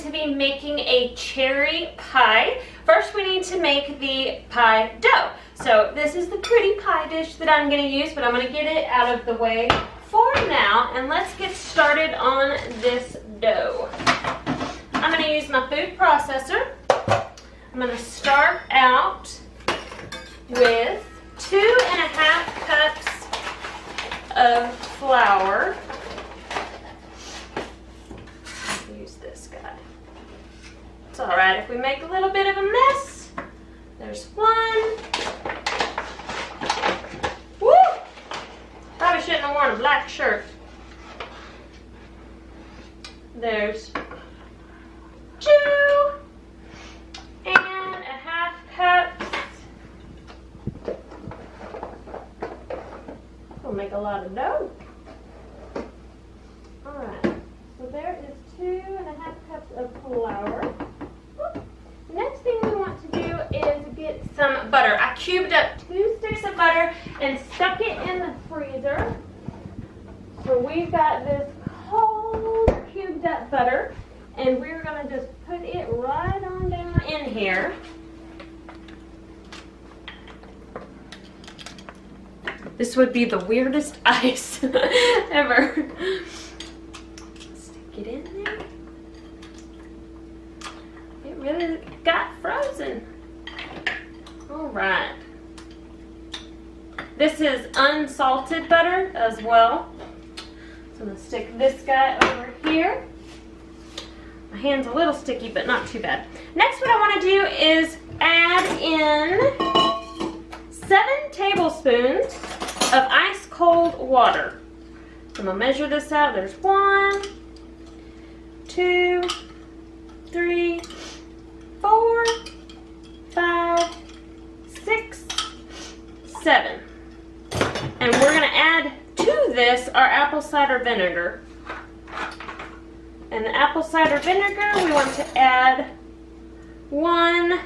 to be making a cherry pie. First, we need to make the pie dough. So this is the pretty pie dish that I'm going to use, but I'm going to get it out of the way for now, and let's get started on this dough. I'm going to use my food processor. I'm going to start out with 2.5 cups of flour. Use this guy. It's all right if we make a little bit of a mess. There's one. Woo! Probably shouldn't have worn a black shirt. There's 2.5 cups. We'll make a lot of dough. Alright, so there is 2.5 cups of flour. Next thing we want to do is get some butter. I cubed up 2 sticks of butter and stuck it in the freezer. So we've got this cold cubed up butter, and we're going to just put it right on down in here. This would be the weirdest ice ever. Stick it in there. It really got frozen. All right. This is unsalted butter as well. So I'm going to stick this guy over here. My hand's a little sticky, but not too bad. Next, what I want to do is add in 7 tablespoons of ice cold water. So I'm going to measure this out. There's 1, 2, 3, 4, 5, 6, 7. And we're going to add to this our apple cider vinegar. And the apple cider vinegar, we want to add 1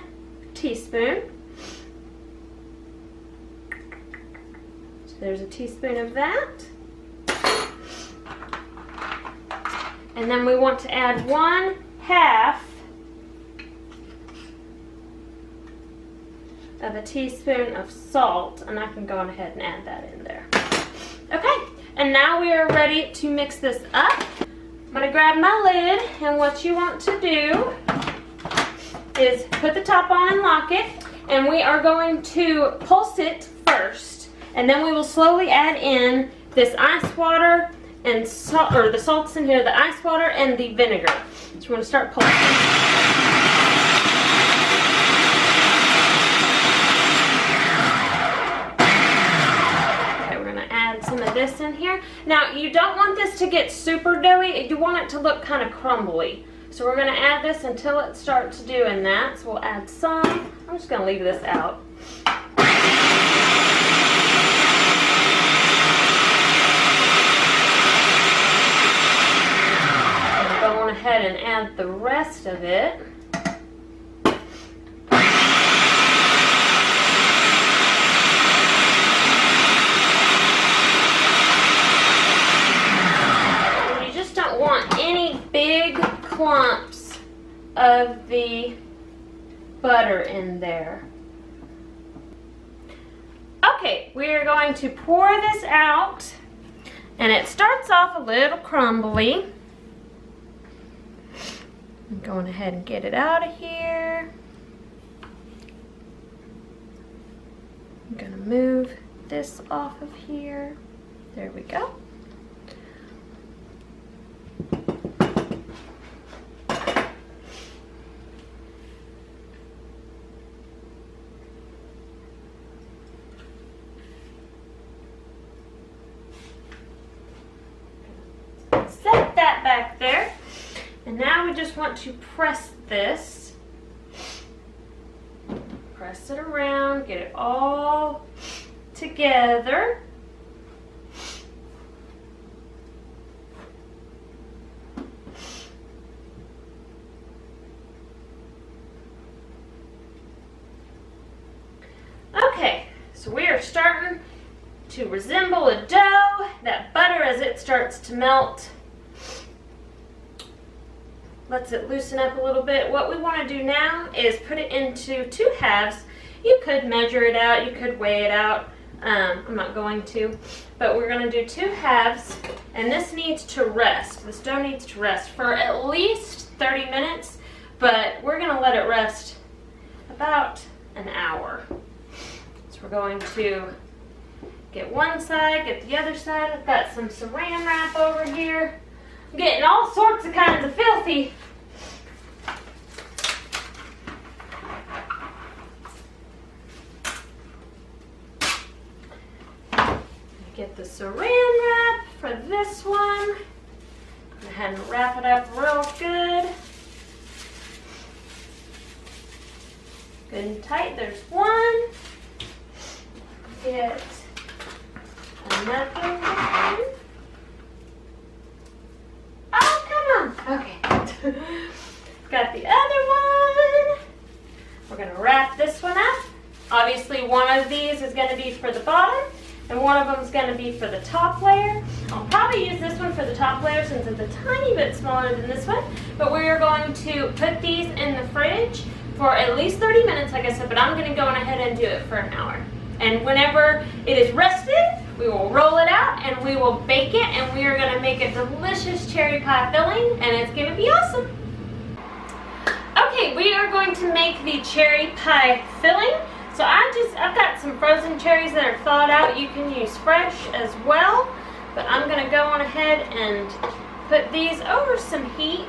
teaspoon. So there's a teaspoon of that. And then we want to add 1/2 of a teaspoon of salt, and I can go ahead and add that in there. Okay, and now we are ready to mix this up. I'm going to grab my lid, and what you want to do is put the top on and lock it, and we are going to pulse it first, and then we will slowly add in this ice water and salt, or the salts in here, the ice water and the vinegar. So we're going to start pulsing. Some of this in here. Now, you don't want this to get super doughy. You want it to look kind of crumbly. So we're going to add this until it starts doing that. So we'll add some. I'm just going to leave this out. I'm going to go ahead and add the rest of it. Clumps of the butter in there. Okay, we are going to pour this out, and it starts off a little crumbly. I'm going ahead and get it out of here. I'm going to move this off of here. There we go. Set that back there, and now we just want to press this. Press it around, get it all together. Okay, so we are starting to resemble a dough. That butter, as it starts to melt, lets it loosen up a little bit. What we want to do now is put it into 2 halves. You could measure it out, you could weigh it out. I'm not going to, but we're going to do 2 halves, and this needs to rest. This dough needs to rest for at least 30 minutes, but we're going to let it rest about an hour. So we're going to get one side, get the other side. I've got some saran wrap over here. I'm getting all sorts of kinds of filthy. Get the saran wrap for this one. Go ahead and wrap it up real good. Good and tight. There's one. Get another one. Oh, come on. Okay. Got the other one. We're going to wrap this one up. Obviously, one of these is going to be for the bottom, and one of them is going to be for the top layer. I'll probably use this one for the top layer since it's a tiny bit smaller than this one. But we are going to put these in the fridge for at least 30 minutes, like I said, but I'm going to go on ahead and do it for an hour. And whenever it is rested, we will roll it out and we will bake it, and we are going to make a delicious cherry pie filling, and it's going to be awesome. Okay, we are going to make the cherry pie filling. So I've got some frozen cherries that are thawed out. You can use fresh as well, but I'm going to go on ahead and put these over some heat.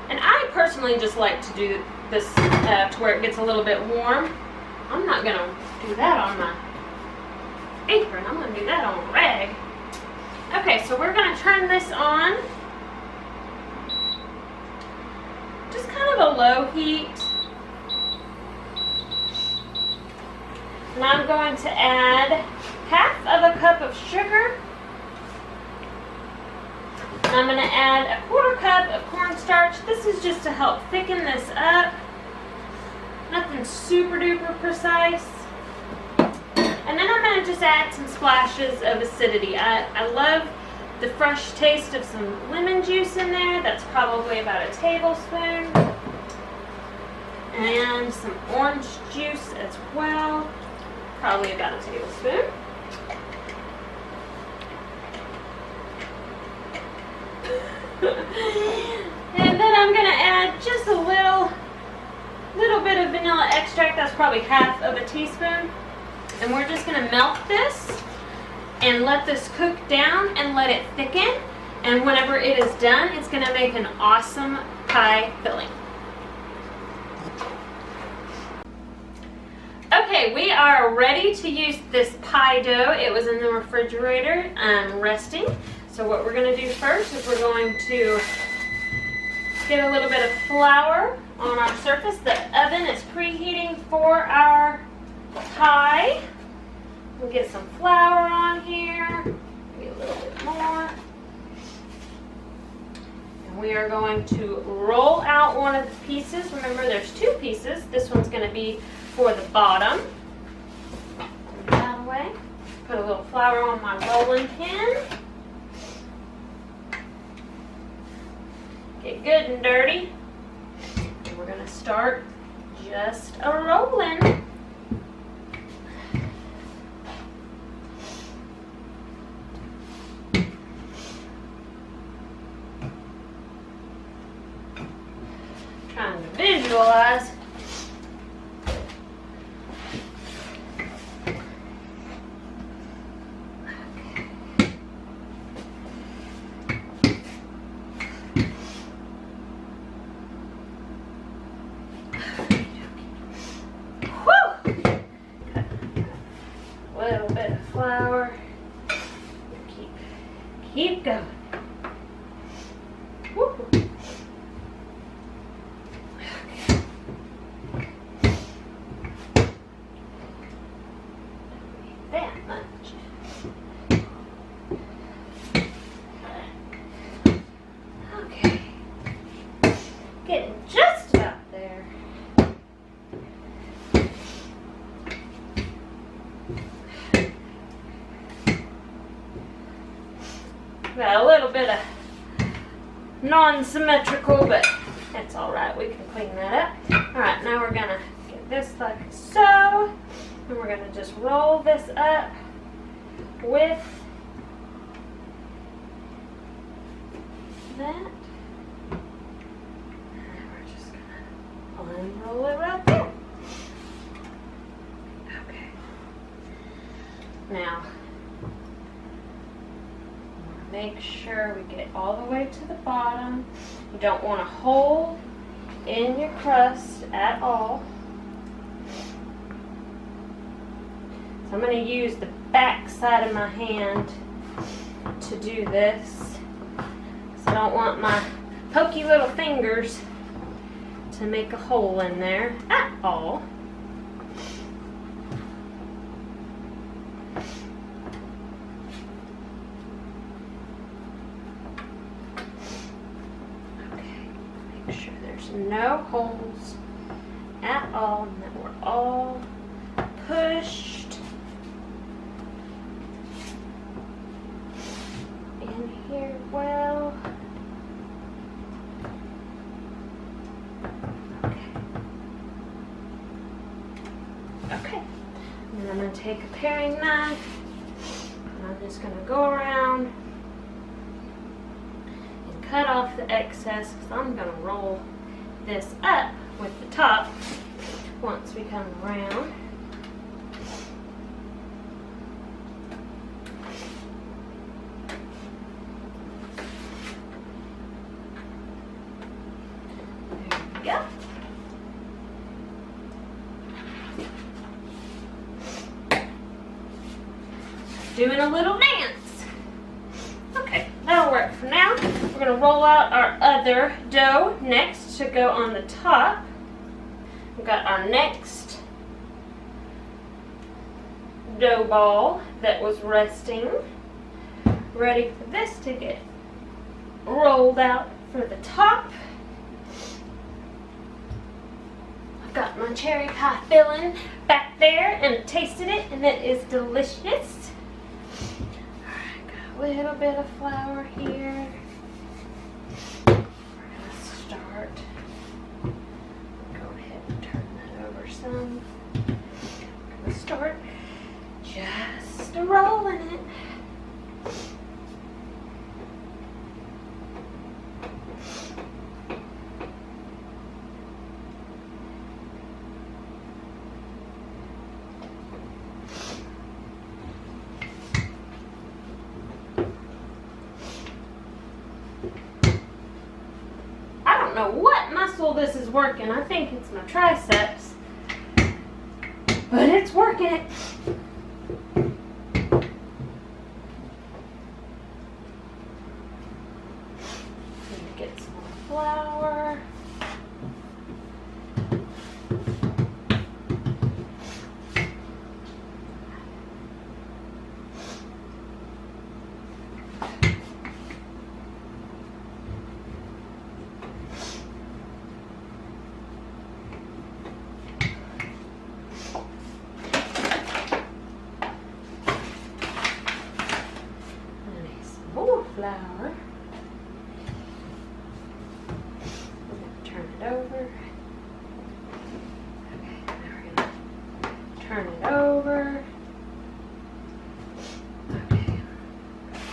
And I personally just like to do this to where it gets a little bit warm. I'm not going to do that on my apron. I'm going to do that on a rag. Okay, so we're going to turn this on. Just kind of a low heat. And I'm going to add 1/2 cup of sugar. And I'm going to add 1/4 cup of cornstarch. This is just to help thicken this up. Nothing super duper precise. And then I'm going to just add some splashes of acidity. I love the fresh taste of some lemon juice in there. That's probably about a tablespoon. And some orange juice as well. Probably about a tablespoon. And then I'm going to add just a little bit of vanilla extract. That's probably 1/2 teaspoon. And we're just going to melt this and let this cook down and let it thicken. And whenever it is done, it's going to make an awesome pie filling. Okay, we are ready to use this pie dough. It was in the refrigerator resting. So what we're going to do first is we're going to get a little bit of flour on our surface. The oven is preheating for our pie. We'll get some flour on here, maybe a little bit more. And we are going to roll out one of the pieces. Remember, there's 2 pieces. This one's going to be for the bottom. Move that away. Put a little flour on my rolling pin. Get good and dirty. And we're going to start just a rolling. Trying to visualize. Keep going. Woo. Okay. That much. Okay. Getting just about there. Got a little bit of non-symmetrical, but that's all right. We can clean that up. All right, now we're gonna get this like so, and we're gonna just roll this up with that. And we're just gonna unroll it right there. Okay. Now, make sure we get all the way to the bottom. You don't want to hold in your crust at all. So I'm going to use the back side of my hand to do this. So I don't want my pokey little fingers to make a hole in there at all. No holes at all, and that we're all pushed in here well. Okay. And then I'm going to take a paring knife, and I'm just going to go around and cut off the excess, because I'm going to roll this up with the top once we come around. There we go. Doing a little dance. Okay, that'll work for now. We're going to roll out our other dough next to go on the top. We've got our next dough ball that was resting, ready for this to get rolled out for the top. I've got my cherry pie filling back there and tasted it, and it is delicious. Alright, got a little bit of flour here. We're gonna start. Go ahead and turn that over some. We're gonna start just rolling it. I don't know what muscle this is working. I think it's my triceps, but it's working it. Need to get some more flour. Flour. Turn it over. Okay, now we're gonna turn it over. Okay,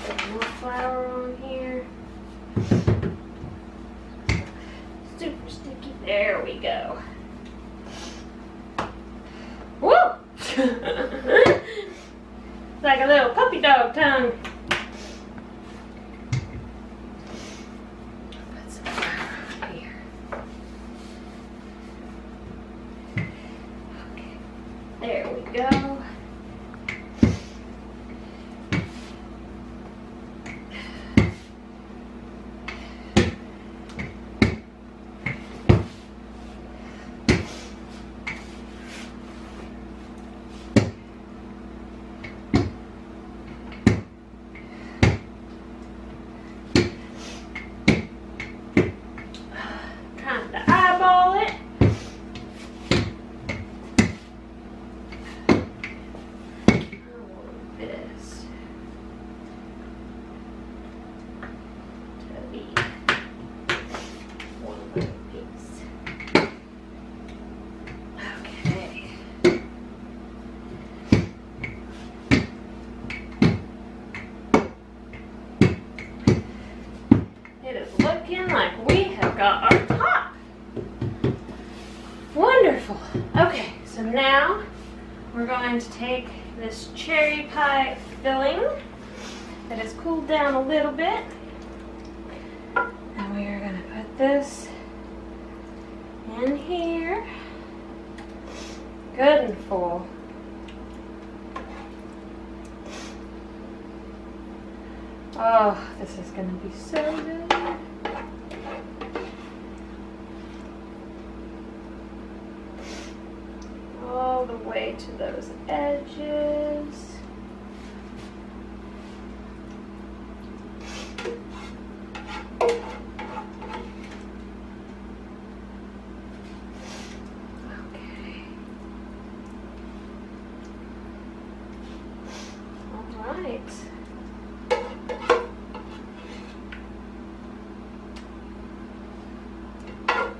put more flour on here. Super sticky. There we go. Woo! It's like a little puppy dog tongue. There we go. Trying to eyeball it. looking like we have got our top. Wonderful. Okay, so now we're going to take this cherry pie filling that has cooled down a little bit, and we are going to put this in here, good and full. Oh, this is going to be so good. All the way to those edges. Okay. All right.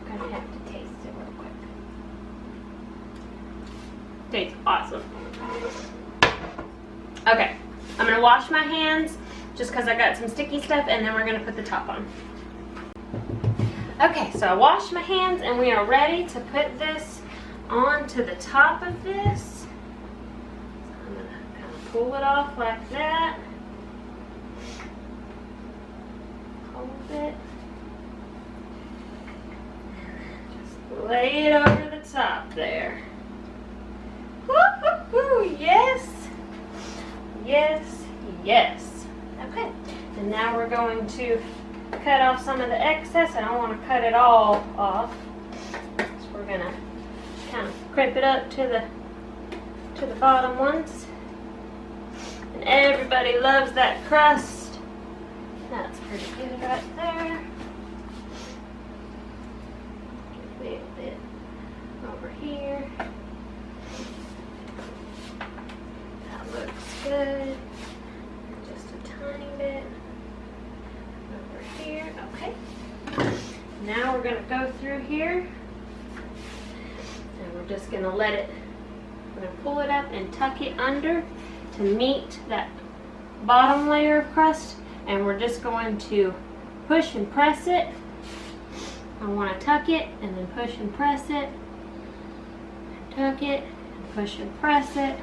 Gonna have to taste it real quick. Tastes awesome. Okay, I'm gonna wash my hands just because I got some sticky stuff, and then we're gonna put the top on. Okay, so I washed my hands and we are ready to put this onto the top of this. So I'm gonna kind of pull it off like that. Hold it. Just lay it over the top there. Woo-hoo-hoo, yes, yes, yes. Okay, and now we're going to cut off some of the excess. I don't want to cut it all off, so we're gonna kind of crimp it up to the bottom ones. And everybody loves that crust. That's pretty good right there. A little bit over here. Looks good. Just a tiny bit over here. Okay. Now we're going to go through here, and we're just going to let it, we're going to pull it up and tuck it under to meet that bottom layer of crust, and we're just going to push and press it. I want to tuck it and then push and press it, tuck it and push and press it.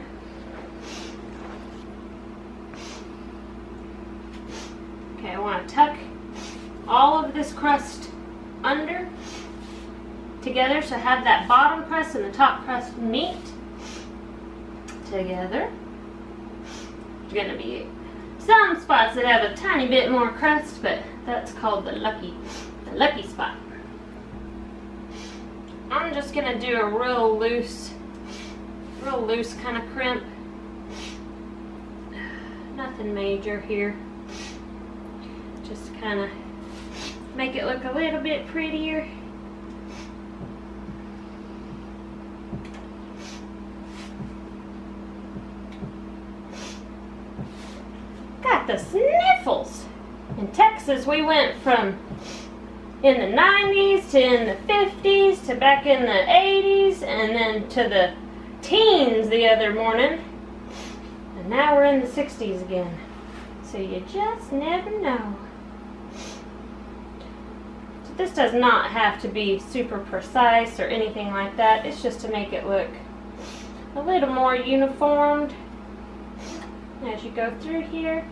Okay, I want to tuck all of this crust under together, so have that bottom crust and the top crust meet together. There's going to be some spots that have a tiny bit more crust, but that's called the lucky spot. I'm just going to do a real loose kind of crimp. Nothing major here. Just kind of make it look a little bit prettier. Got the sniffles. In Texas, we went from in the 90s to in the 50s to back in the 80s and then to the teens the other morning. And now we're in the 60s again. So you just never know. So this does not have to be super precise or anything like that. It's just to make it look a little more uniformed as you go through here.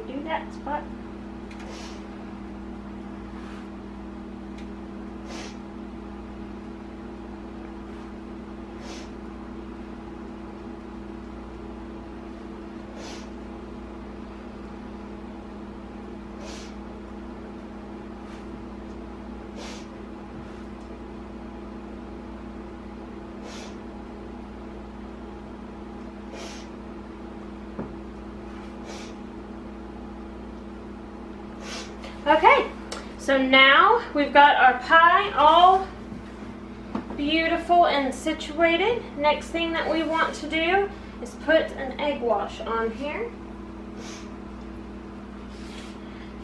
Do that spot. Okay, so now we've got our pie all beautiful and situated. Next thing that we want to do is put an egg wash on here.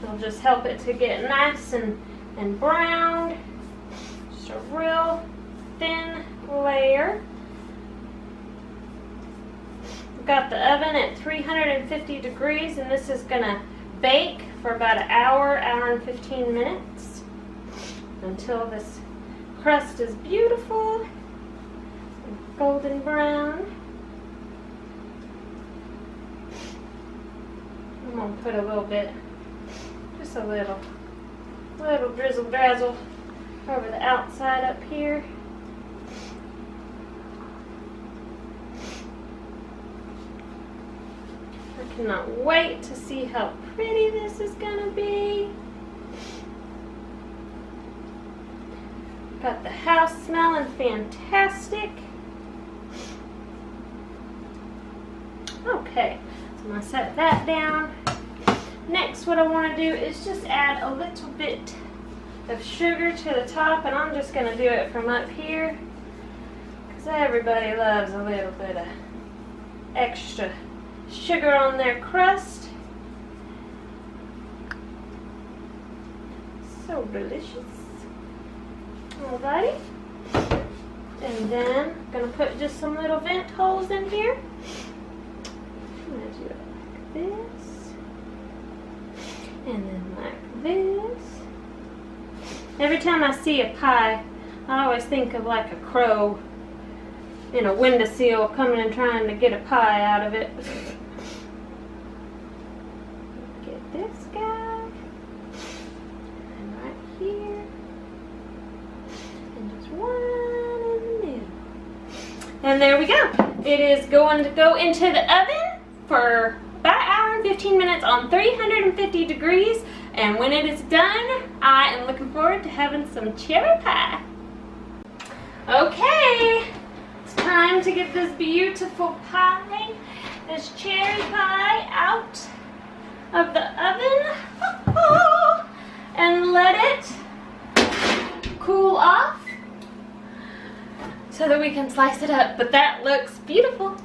It'll just help it to get nice and browned. Just a real thin layer. I've got the oven at 350 degrees, and this is gonna bake for about an hour, hour and 15 minutes until this crust is beautiful and golden brown. I'm gonna put a little bit, just a little drizzle drazzle over the outside up here. I cannot wait to see how pretty this is gonna be. Got the house smelling fantastic. Okay, so I'm gonna set that down. Next, what I want to do is just add a little bit of sugar to the top, and I'm just going to do it from up here because everybody loves a little bit of extra sugar on their crust. So delicious. Alrighty. And then I'm going to put just some little vent holes in here. I'm going to do it like this. And then like this. Every time I see a pie, I always think of like a crow in a windowsill coming and trying to get a pie out of it. Get this guy. And right here. And just one in the middle. And there we go. It is going to go into the oven for about an hour and 15 minutes on 350 degrees. And when it is done, I am looking forward to having some cherry pie. Okay, it's time to get this beautiful pie, this cherry pie, out of the oven and let it cool off so that we can slice it up. But that looks beautiful.